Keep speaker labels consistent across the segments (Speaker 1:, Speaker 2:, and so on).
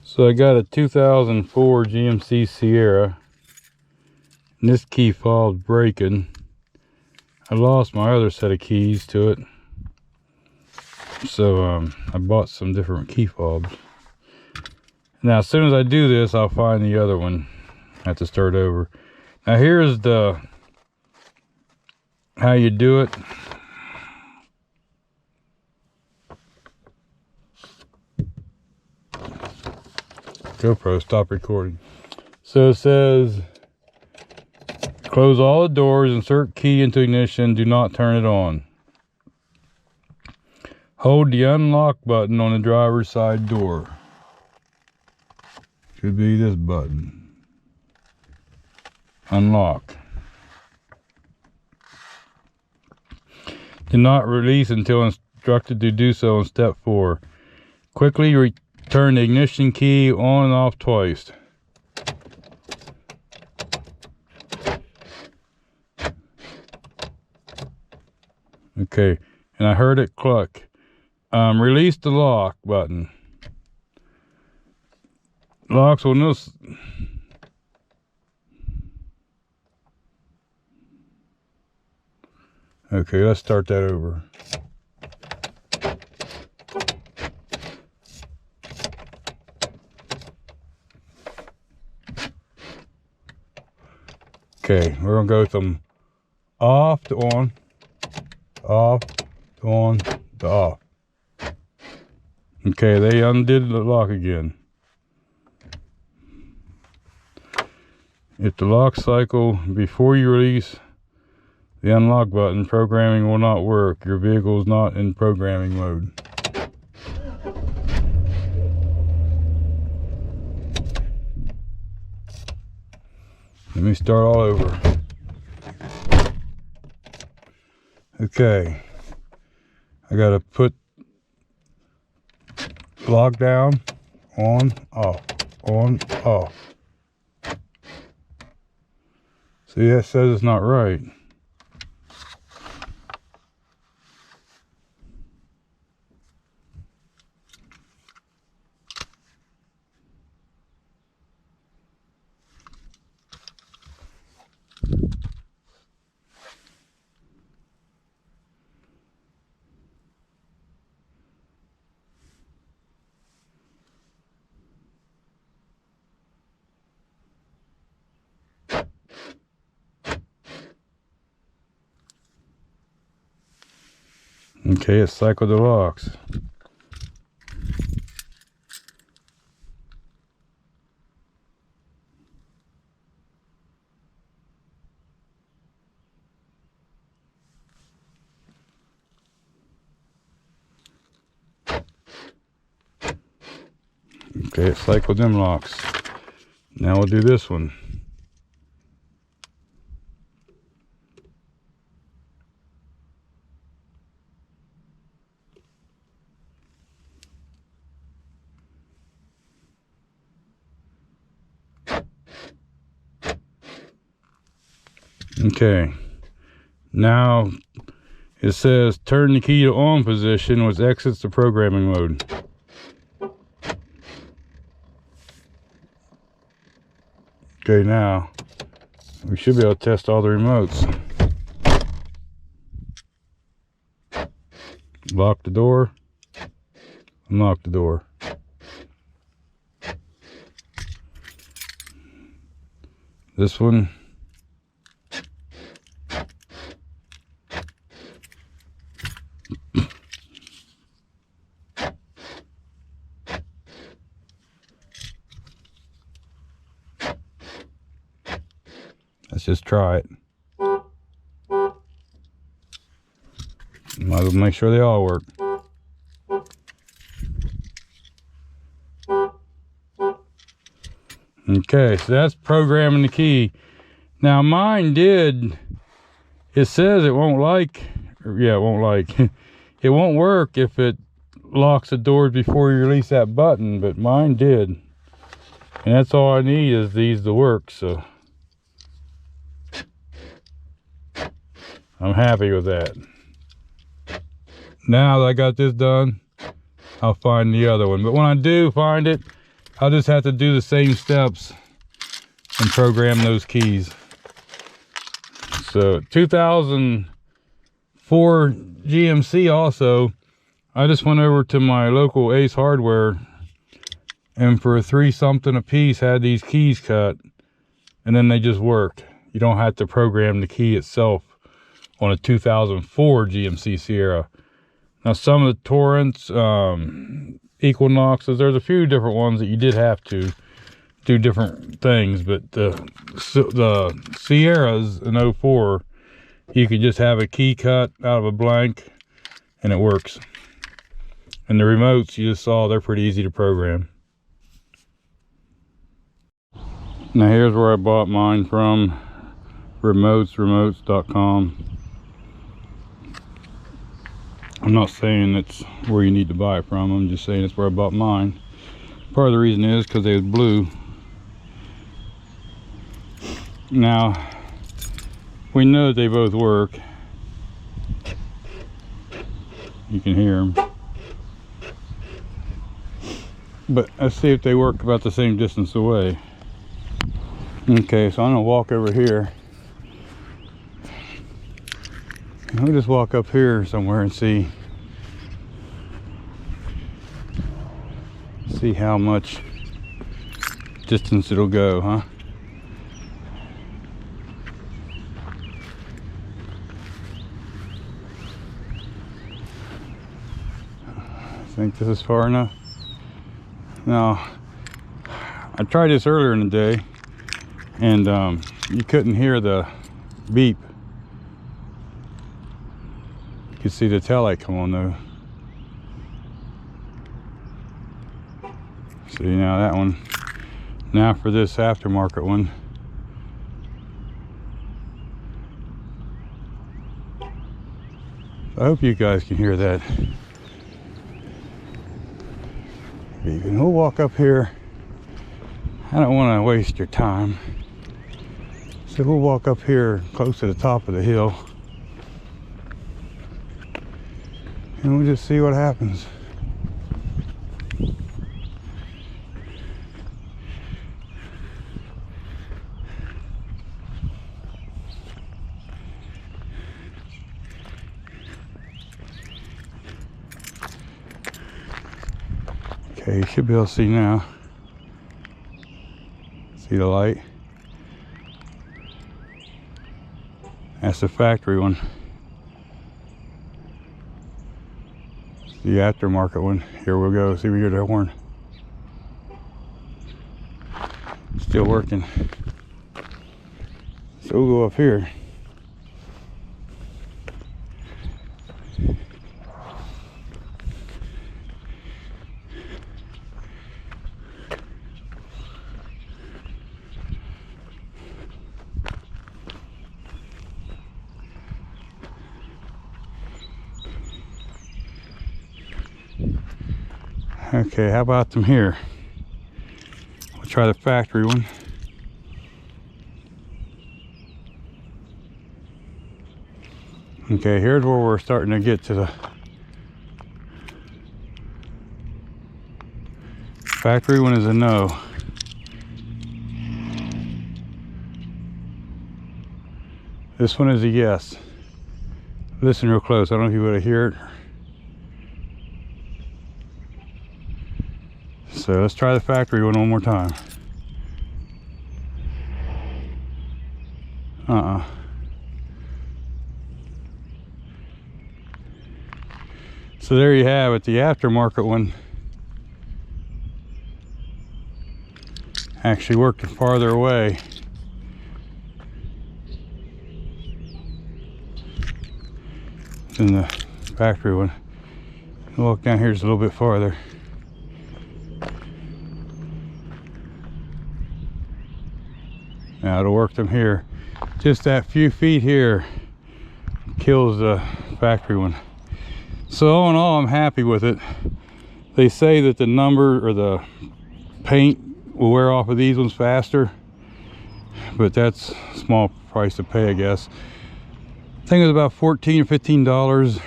Speaker 1: So I got a 2004 GMC Sierra, and this key fob's breaking. I lost my other set of keys to it, so I bought some different key fobs. Now as soon as I do this, I'll find the other one. I have to start over. Now here's the how you do it. GoPro, stop recording. So it says, close all the doors, insert key into ignition, do not turn it on. Hold the unlock button on the driver's side door. Should be this button. Unlock. Do not release until instructed to do so in step 4. Quickly return the ignition key on and off twice. Okay, and I heard it cluck. Release the lock button. Locks will no. Okay, let's start that over. Okay, we're gonna go from off to on, off to on to off. Okay, they undid the lock again. If the lock cycle before you release the unlock button, programming will not work. Your vehicle is not in programming mode. Let me start all over. Okay, I gotta put lock down, on, off, on, off. See, that says it's not right. Okay, it's cycled the locks. Okay, it cycled them locks. Now we'll do this one. Okay, now it says turn the key to on position, which exits the programming mode. Okay, now we should be able to test all the remotes. Lock the door, unlock the door. This one. Let's just try it. Might as well make sure they all work. Okay, so that's programming the key. Now mine did, it says it won't like, yeah, it won't like, it won't work if it locks the doors before you release that button, but mine did. And that's all I need is these to work, so I'm happy with that. Now that I got this done, I'll find the other one. But when I do find it, I'll just have to do the same steps and program those keys. So 2004 GMC also, I just went over to my local Ace Hardware and for $3 something a piece had these keys cut, and then they just worked. You don't have to program the key itself on a 2004 GMC Sierra. Now some of the Torrents, Equinoxes, there's a few different ones that you did have to do different things, but the Sierras in 04, you could just have a key cut out of a blank and it works. And the remotes you just saw, they're pretty easy to program. Now here's where I bought mine from, remotes.com. I'm not saying it's where you need to buy it from, I'm just saying it's where I bought mine. Part of the reason is because they was blue. Now, we know that they both work. You can hear them. But let's see if they work about the same distance away. Okay, so I'm gonna walk over here. We'll just walk up here somewhere and see how much distance it'll go, huh? I think this is far enough. Now, I tried this earlier in the day, and you couldn't hear the beep. You could see the taillight come on though. See, now that one. Now for this aftermarket one. I hope you guys can hear that. We'll walk up here. I don't want to waste your time. So we'll walk up here close to the top of the hill. And we'll just see what happens. Okay, you should be able to see now. See the light? That's the factory one. The aftermarket one. Here we'll go. See if we hear that horn. Still working. So we'll go up here. Okay, how about them here? We'll try the factory one. Okay, here's where we're starting to get to the factory one is a no. This one is a yes. Listen real close. I don't know if you would hear it. So let's try the factory one more time. So there you have it, the aftermarket one actually worked farther away. Than the factory one. Walk down here just a little bit farther. Now it'll work them here. Just that few feet here kills the factory one. So all in all, I'm happy with it. They say that the number or the paint will wear off of these ones faster, but that's a small price to pay, I guess. I think it was about $14 or $15,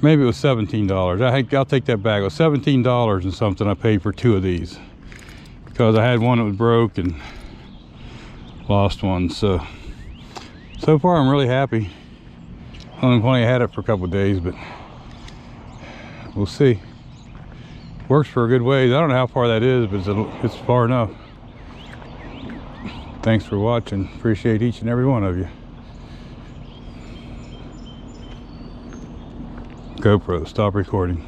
Speaker 1: Maybe it was $17. I'll take that back. It was $17 and something I paid for 2 of these, because I had one that was broke and lost one. So far I'm really happy. I've only had it for a couple of days, but we'll see. Works for a good ways. I don't know how far that is, but it's far enough. Thanks for watching. Appreciate each and every one of you. GoPro, stop recording.